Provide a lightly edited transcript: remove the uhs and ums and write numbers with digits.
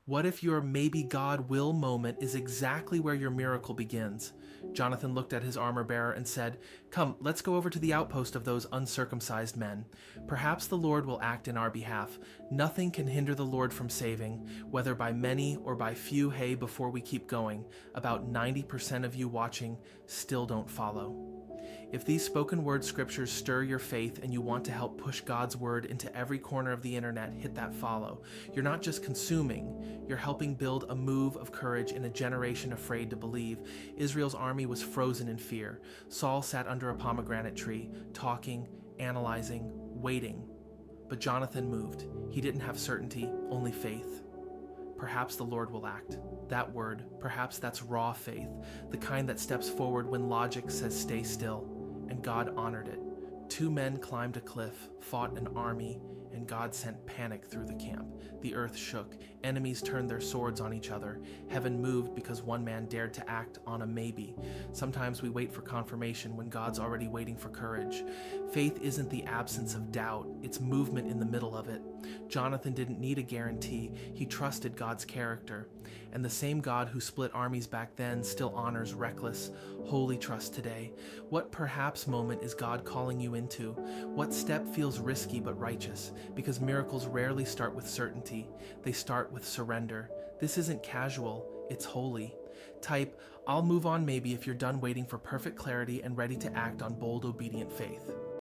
What if your maybe God will moment is exactly where your miracle begins? Jonathan looked at his armor bearer and said, "Come, let's go over to the outpost of those uncircumcised men. Perhaps the Lord will act in our behalf. Nothing can hinder the Lord from saving, whether by many or by few. Hey, before we keep going, about 90% of you watching still don't follow." If these spoken word scriptures stir your faith and you want to help push God's word into every corner of the internet, hit that follow. You're not just consuming, you're helping build a move of courage in a generation afraid to believe. Israel's army was frozen in fear. Saul sat under a pomegranate tree, talking, analyzing, waiting. But Jonathan moved. He didn't have certainty, only faith. Perhaps the Lord will act. That word, perhaps that's raw faith, the kind that steps forward when logic says stay still. And God honored it. Two men climbed a cliff, fought an army, and God sent panic through the camp. The earth shook. Enemies turned their swords on each other. Heaven moved because one man dared to act on a maybe. Sometimes we wait for confirmation when God's already waiting for courage. Faith isn't the absence of doubt, it's movement in the middle of it. Jonathan didn't need a guarantee, he trusted God's character. And the same God who split armies back then still honors reckless, holy trust today. What perhaps moment is God calling you into? What step feels risky but righteous? Because miracles rarely start with certainty, they start with surrender. This isn't casual, it's holy. Type, "I'll move on maybe" if you're done waiting for perfect clarity and ready to act on bold, obedient faith.